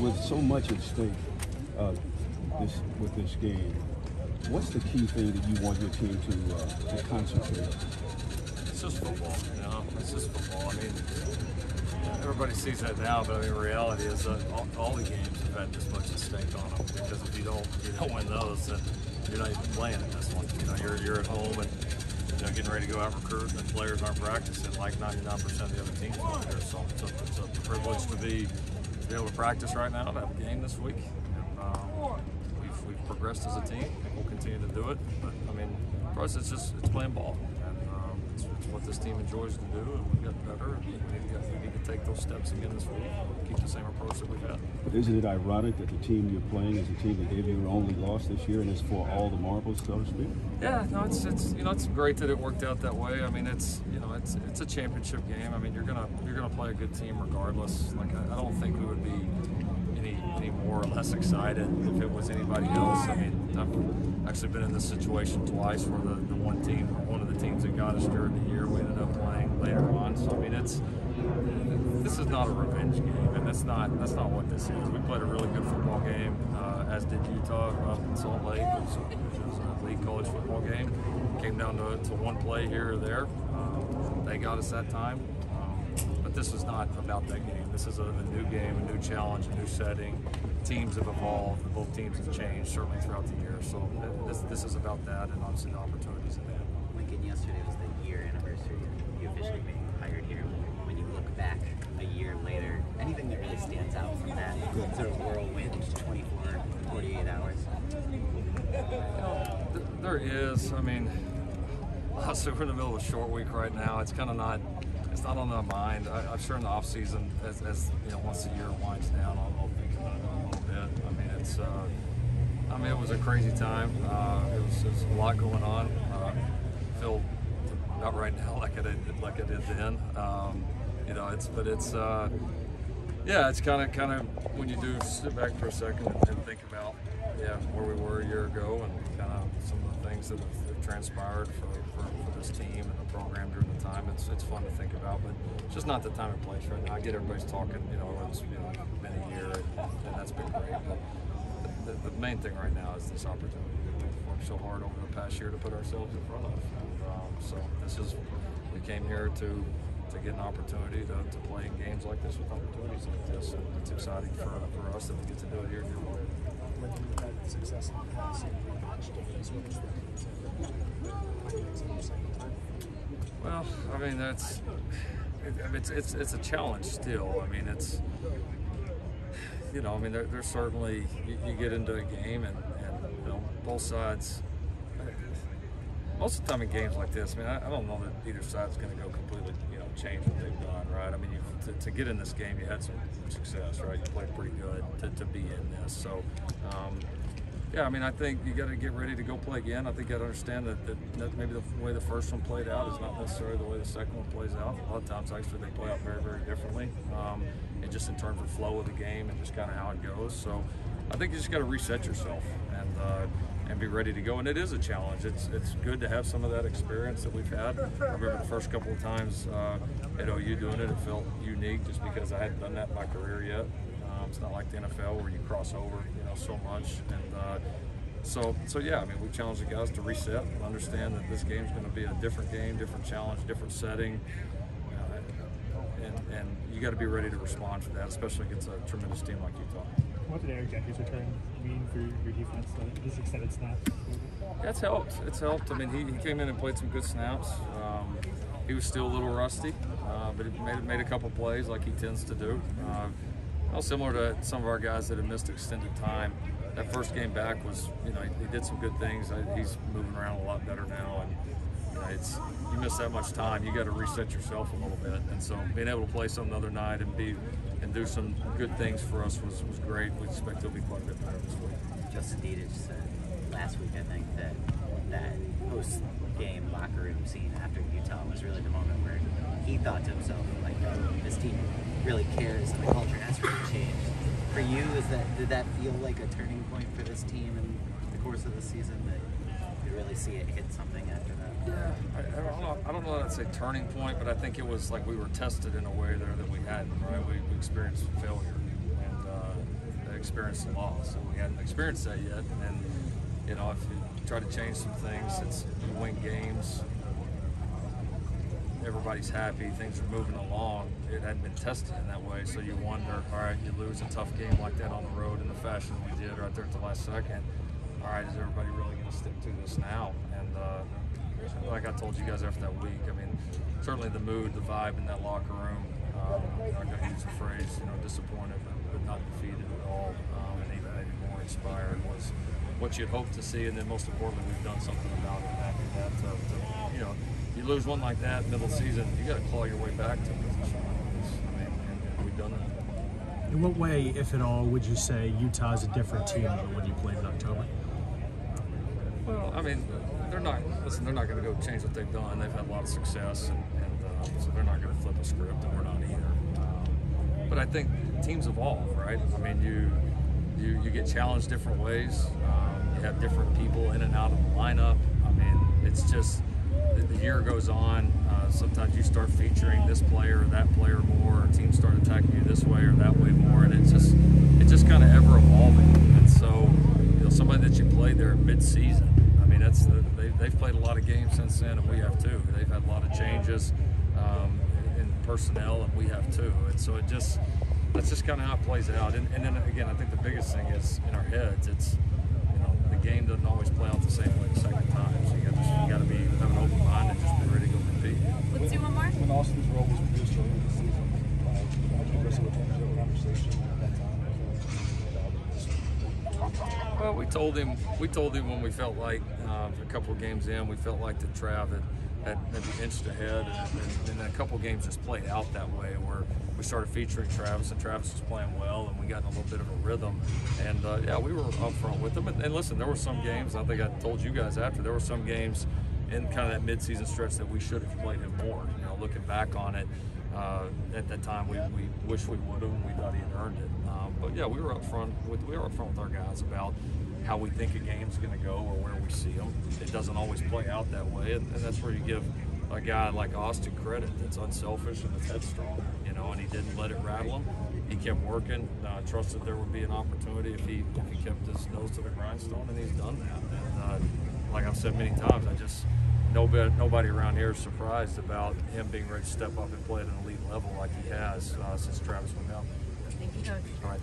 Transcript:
with so much at stake with this game, what's the key thing that you want your team to concentrate on? It's just football, it's just football. I mean, everybody sees that now, but I mean, reality is that all the games have had this much at stake on them, because if you don't win those, then you're not even playing in this one. You're at home and getting ready to go out and recruit, and the players aren't practicing like 99% of the other teams out there. So it's a privilege to be able to practice right now, to have a game this week. We've progressed as a team, and we'll continue to do it. But I mean, for us, it's playing ball, and it's what this team enjoys to do, and we've got better. And we need to take those steps again this week. Keep the same approach that we've had. But isn't it ironic that the team you're playing is a team that gave you your only loss this year, and it's for all the marbles, so to speak? Yeah, no, it's great that it worked out that way. I mean, it's a championship game. I mean, you're gonna play a good team regardless. Like, I don't think we would be any more or less excited if it was anybody else. I mean, I've actually been in this situation twice where the one team, or one of the teams that got us during the year, we ended up playing later on. So I mean, this is not a revenge game, and that's not what this is. We played a really good football game, as did Utah up in Salt Lake, which was a league college football game. Came down to one play here or there. They got us that time. But this is not about that game. This is a new game, a new challenge, a new setting. Teams have evolved. Both teams have changed, certainly throughout the year. So this is about that, and obviously the opportunities in that. Lincoln, yesterday was the year anniversary of you officially being hired here. When you look back a year later, anything that really stands out from that sort of whirlwind, 24, 48 hours? There is. I mean, honestly, we're in the middle of a short week right now. It's kind of not. It's not on my mind. I'm sure in the off season, as once the year winds down, I'll think about it a little bit. I mean, it was a crazy time. It was a lot going on. I feel about right now like I did then. It's kind of when you do sit back for a second and think about where we were a year ago, and kind of some of the things that have transpired for this team and the program during the time. It's fun to think about, but it's just not the time and place right now. I get everybody's talking, it's been a year, and that's been great. But the main thing right now is this opportunity that we've worked so hard over the past year to put ourselves in front of. And, we came here to get an opportunity to play in games like this with opportunities like this. And it's exciting for us that we get to do it here in New York. When you've had success in the past, well, I mean, it's a challenge still. I mean, there's certainly, you get into a game and both sides, most of the time in games like this, I mean, I don't know that either side's going to go completely, change what they've done, right? I mean, to get in this game, you had some success, right? You played pretty good to be in this. So, I mean, I think you got to get ready to go play again. I think you got to understand that maybe the way the first one played out is not necessarily the way the second one plays out. A lot of times, actually, they play out very, very differently, and just in terms of flow of the game and just kind of how it goes. So, I think you just got to reset yourself and be ready to go. And it is a challenge. It's good to have some of that experience that we've had. I remember the first couple of times at OU doing it, it felt unique just because I hadn't done that in my career yet. It's not like the NFL where you cross over, so much. And so yeah, I mean, we challenge the guys to reset and understand that this game's going to be a different game, different challenge, different setting. And you got to be ready to respond to that, especially against a tremendous team like Utah. What did Eric Jacker's return mean for your defense, his extended snaps? Yeah, it's helped. It's helped. I mean, he came in and played some good snaps. He was still a little rusty, but he made a couple plays like he tends to do. Similar to some of our guys that have missed extended time. That first game back was, he did some good things. He's moving around a lot better now, and you miss that much time, you got to reset yourself a little bit. And so being able to play some the other night and do some good things for us was great. We expect he'll be quite a bit better this week. Justin Dietich said last week, I think, that post-game locker room scene after Utah was really the moment where he thought to himself, like, this team really cares and the culture has really changed. For you, did that feel like a turning point for this team in the course of the season, that you really see it hit something after that? Yeah, I don't know that I'd say turning point, but I think it was like we were tested in a way there that we hadn't, right? We experienced failure. experienced the loss, and we hadn't experienced that yet. And you know, if you try to change some things, you win games. Everybody's happy, things are moving along. It hadn't been tested in that way, so you wonder, all right, you lose a tough game like that on the road in the fashion we did right there at the last second. All right, is everybody really going to stick to this now? And like I told you guys after that week, I mean, certainly the mood, the vibe in that locker room, I'm going to use the phrase, you know, disappointed but not defeated at all, and even maybe more inspired was what you'd hope to see. And then most importantly, we've done something about it after that. You know, you lose one like that middle of the season, you got to claw your way back to a position like this. I mean, and we've done that. In what way, if at all, would you say Utah's a different team than when you played in October? Well, I mean, they're not going to go change what they've done. They've had a lot of success, and so they're not going to flip a script, and we're not either. But I think teams evolve, right? I mean, you get challenged different ways. You have different people in and out of the lineup. I mean, it's just the year goes on. Sometimes you start featuring this player or that player more, or teams start attacking you this way or that way more, and it's just kind of ever evolving. And so, you know, somebody that you played there mid-season, I mean, they've played a lot of games since then, and we have too. They've had a lot of changes in personnel, and we have too. And so that's just kind of how it plays out. And then again, I think the biggest thing is in our heads. It's, you know, the game doesn't always play out the same way the second time. So you got to have an open mind and just be ready to go compete. Let's do one more. When Austin's role was reduced early this season, how did you wrestle with him? Did you have a conversation at that time? Well, we told him when we felt like a couple of games in, we felt like that Trav had maybe inched ahead, and then a couple of games just played out that way where we started featuring Travis, and Travis was playing well, and we got in a little bit of a rhythm. And yeah, we were up front with them. And listen, there were some games, I think I told you guys after, there were some games in kind of that mid-season stretch that we should have played him more. You know, looking back on it, at that time we wish we would have, and we thought he had earned it. But yeah, we were up front with our guys about how we think a game's going to go or where we see them. It doesn't always play out that way, and that's where you give a guy like Austin credit. That's unselfish and that's headstrong, you know, and he didn't let it rattle him. He kept working, trusted there would be an opportunity if he kept his nose to the grindstone, and he's done that. And like I've said many times, nobody around here is surprised about him being ready to step up and play at an elite level like he has since Travis went down. Thank you, Coach. All right.